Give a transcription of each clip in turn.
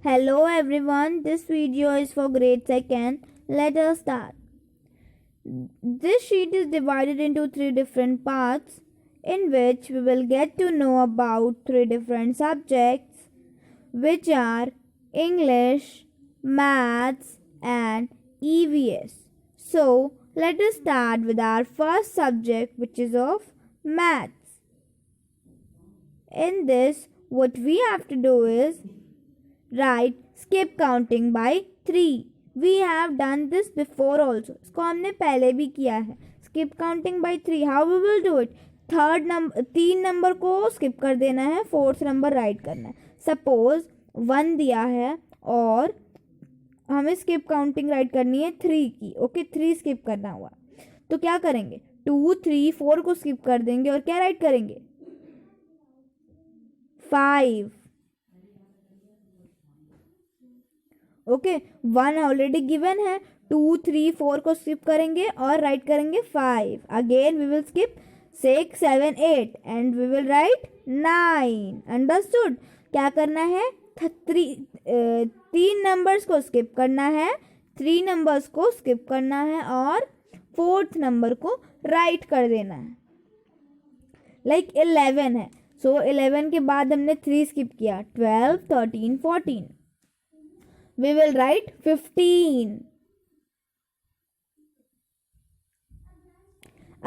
Hello everyone, this video is for grade 2nd. Let us start. This sheet is divided into 3 different parts in which we will get to know about 3 different subjects which are English, Maths and EVS. So, let us start with our first subject which is of Maths. In this, what we have to do is write skip counting by 3. We have done this before also. इसको हमने पहले भी किया है. Skip counting by 3. How we will do it? 3 number को skip कर देना है, 4th नंबर राइट करना है. Suppose 1 दिया है और हमें skip counting राइट करनी है 3 की. ओके, 3 skip करना हुआ तो क्या करेंगे? 2, 3, 4 को skip कर देंगे और क्या राइट करेंगे? 5. ओके, 1 ऑलरेडी गिवन है. 2, 3, 4 को स्किप करेंगे और राइट करेंगे 5. Again we will skip 6, 7, 8 and we will write 9. Understood? क्या करना है? 3 नंबर्स को स्किप करना है, 3 नंबर्स को स्किप करना है और 4th नंबर को राइट कर देना है. लाइक 11 है, सो 11 के बाद हमने 3 स्किप किया. 12, 13, 14. We will write 15.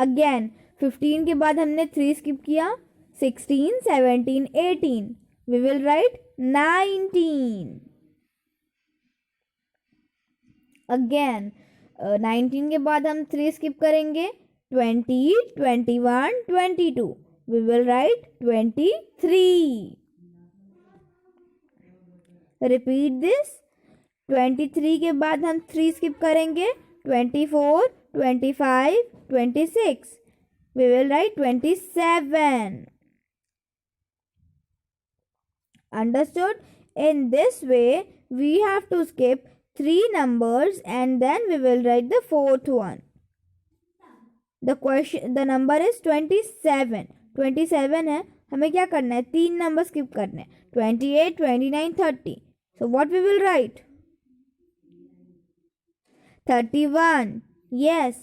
Again 15 के बाद हमने 3 skip किया. 16, 17, 18. We will write 19. Again 19 के बाद हम 3 skip करेंगे. 20, 21, 22. We will write 23. Repeat this. 23 के बाद हम 3 स्किप करेंगे. 24, 25, 26. We will write 27. Understood? In this way, we have to skip 3 numbers and then we will write the 4th one. The number is 27. 27 है, हमें क्या करना है? 3 नंबर स्किप करने हैं. 28, 29, 30. So what we will write? 31. Yes,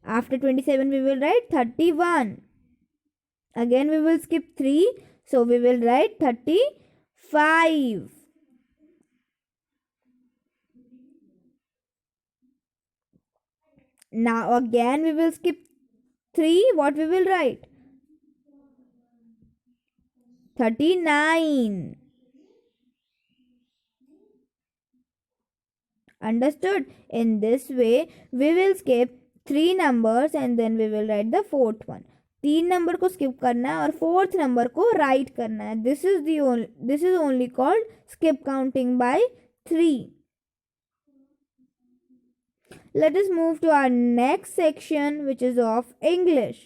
after 27 we will write 31. Again we will skip 3, so we will write 35. Now again we will skip 3. What we will write? 39. Understood? In this way, we will skip 3 numbers and then we will write the 4th one. 3 number को skip करना है और 4th number को write करना है. This is only called skip counting by 3. Let us move to our next section, which is of English.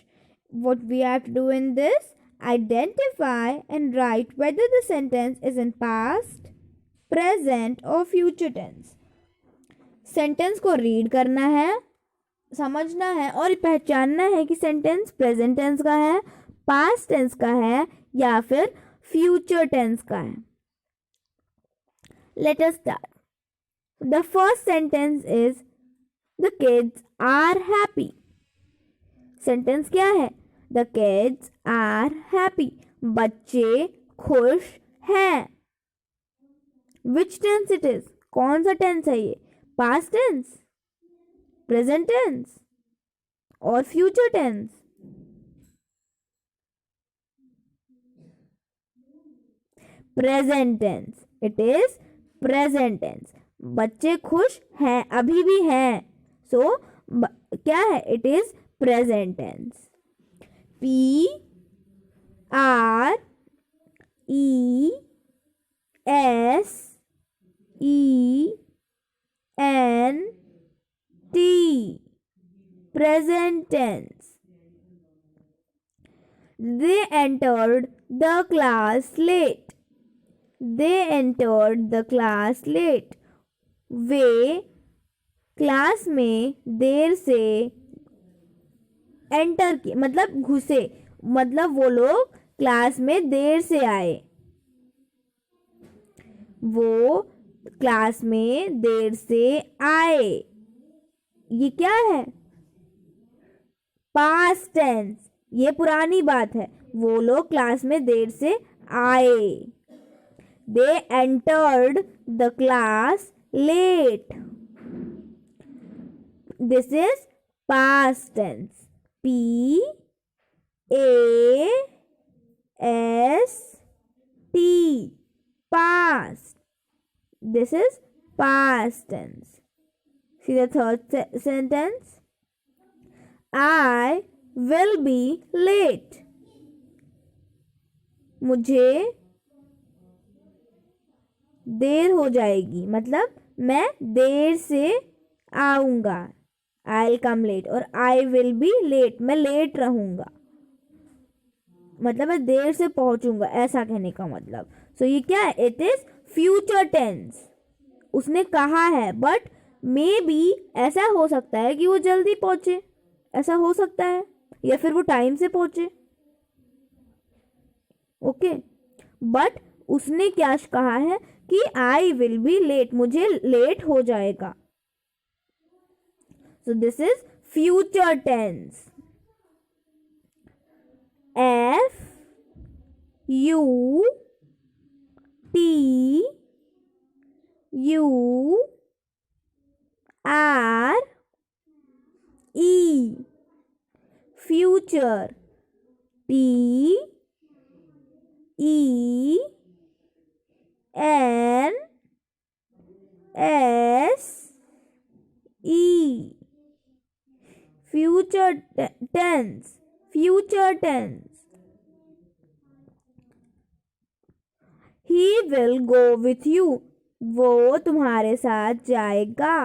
What we have to do in this? Identify and write whether the sentence is in past, present or future tense. Sentence को read करना है, समझना है और पहचानना है कि sentence present tense का है, पास्ट टेंस का है या फिर फ्यूचर टेंस का है. Let us start. The first sentence is the kids are happy. Sentence क्या है? The kids are happy. बच्चे खुश हैं. Which tense it is? कौन सा टेंस है ये? पास्ट टेंस, प्रेजेंट टेंस और future tense? Present tense. It is present tense. बच्चे खुश हैं, अभी भी हैं, सो क्या है? It is present tense. P R E S E N T. Present tense. They entered the class late. They entered the class late. Way class में देर से एंटर किए, मतलब घुसे, मतलब वो लोग क्लास में देर से आए. वो क्लास में देर से आए। ये क्या है? पास्ट टेंस, ये पुरानी बात है। वो लोग क्लास में देर से आए। They entered the class late. This is past tense, P A S T, past. This is past tense. See the third sentence. I will be late. मुझे देर हो जाएगी, मतलब मैं देर से आऊंगा। I'll come late और I will be late, मैं late रहूंगा, मतलब मैं देर से पहुंचूंगा, ऐसा कहने का मतलब। सो ये क्या है? It is future tense. उसने कहा है, बट मे बी ऐसा हो सकता है कि वो जल्दी पहुंचे, ऐसा हो सकता है, या फिर वो टाइम से पहुंचे। ओके, बट उसने क्या कहा है कि आई विल बी लेट, मुझे लेट हो जाएगा। So this is future tense. F U T U R E, future. P E N S E, future tense, future tense. He will go with you, वो तुम्हारे साथ जाएगा।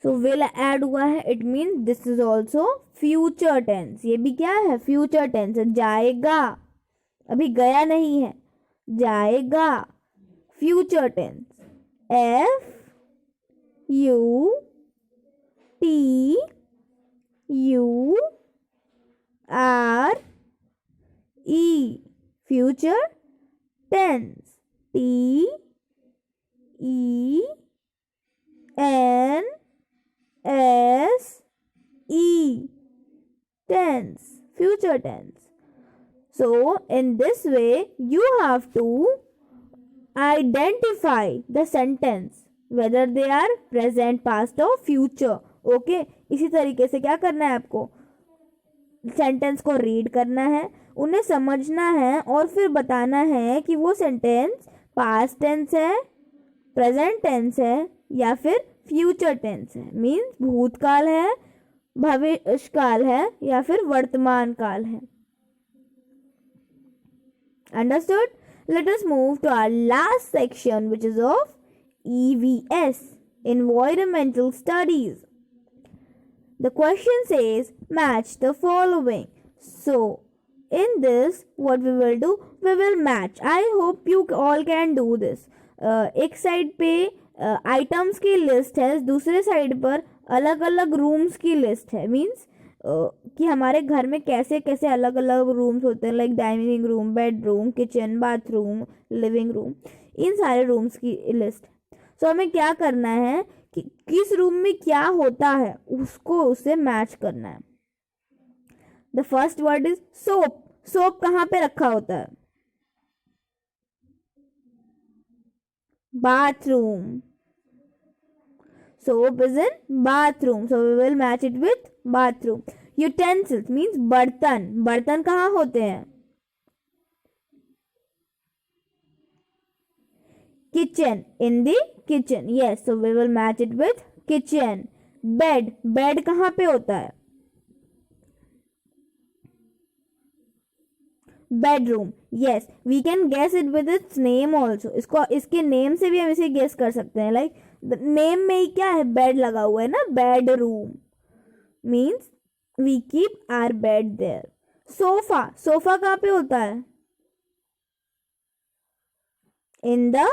So will add हुआ है, it means this is also future tense। ये भी क्या है? future tense है, जाएगा, अभी गया नहीं है, जाएगा। future tense, F U T U R E, future tense. T E N S E, tense, future tense. So in this way you have to identify the sentence whether they are present, past or future. Okay, इसी तरीके से क्या करना है आपको? Sentence को read करना है, उन्हें समझना है और फिर बताना है कि वो सेंटेंस पास्ट टेंस है, प्रेजेंट टेंस है या फिर फ्यूचर टेंस है। मीन्स भूतकाल है, भविष्यकाल है या फिर वर्तमान काल है। Understood? Let us move to our last section which is of EVS, environmental studies. The question says match the following. So in this what we will do, we will match. I hope you all can do this. एक side पे items की list है, दूसरे side पर अलग अलग rooms की list है। मीन्स कि हमारे घर में कैसे कैसे अलग अलग रूम्स होते हैं, like dining room, bedroom, kitchen, bathroom, living room, इन सारे रूम्स की लिस्ट। सो हमें क्या करना है कि किस रूम में क्या होता है उसको उससे मैच करना है। The first word is soap. Soap कहाँ पे रखा होता है? Bathroom. Soap is in bathroom, so we will match it with bathroom. Utensils means बर्तन। बर्तन कहाँ होते हैं? Kitchen, in the kitchen. Yes, so we will match it with kitchen. Bed, bed कहाँ पे होता है? Bedroom. Yes, we can guess it with its name also. इसको इसके नेम से भी हम इसे गेस कर सकते हैं। लाइक नेम में ही क्या है? बेड लगा हुआ है ना, bedroom. Means we keep our bed there. Sofa, sofa कहाँ पे होता है? In the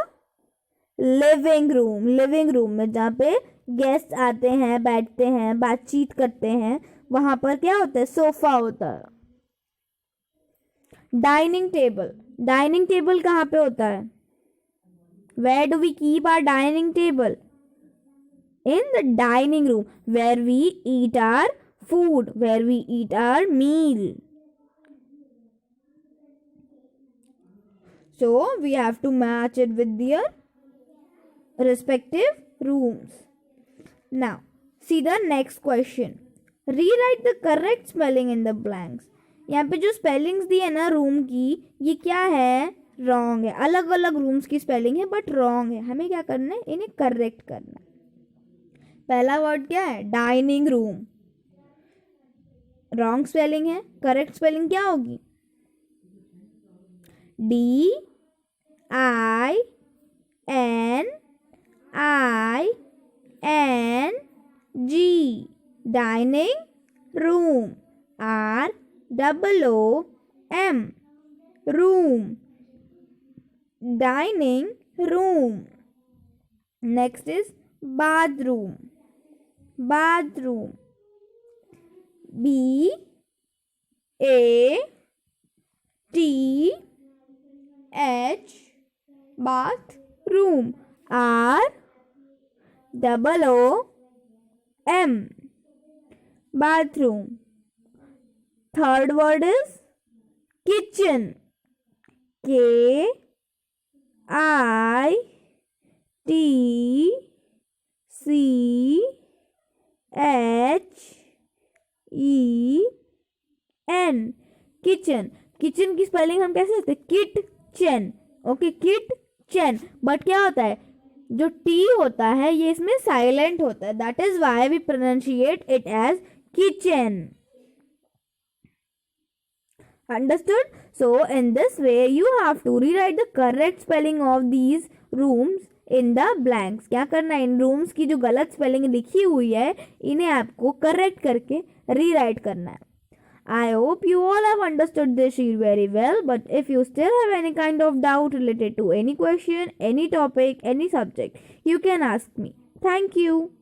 living room. Living room में जहाँ पे गेस्ट आते हैं, बैठते हैं, बातचीत करते हैं, वहां पर क्या होता है? सोफा होता है। डाइनिंग टेबल, डाइनिंग टेबल कहाँ पे होता है? Where do we keep our dining table? In the dining room, where we eat our food, where we eat our meal. So we have to match it with their respective rooms. Now, see the next question. Rewrite the correct spelling in the blanks. यहाँ पे जो spellings दी है ना room की, ये क्या है? Wrong है. अलग अलग रूम्स की स्पेलिंग है बट रॉन्ग है. हमें क्या करना है? इन्हें करेक्ट करना है. पहला वर्ड क्या है? Dining room. रॉन्ग स्पेलिंग है. करेक्ट स्पेलिंग क्या होगी? DINING. Dining room. ROOM. Room. Dining room. Next is bathroom. Bathroom. BATH. Bathroom. ROOM. Bathroom. Third word is kitchen. KITCHEN. Kitchen. Kitchen की स्पेलिंग हम कैसे करते हैं? किटचेन. Okay, kitchen. बट क्या होता है? जो टी होता है ये इसमें साइलेंट होता है. That is why we pronunciate it as kitchen. Understood? So in this way you have to rewrite the correct spelling of these rooms in the blanks. क्या करना है? इन rooms की जो गलत स्पेलिंग लिखी हुई है इन्हें आपको करेक्ट करके रीराइट करना है. I hope you all have understood this sheet very well, but if you still have any kind of doubt related to any question, any topic, any subject, you can ask me. Thank you.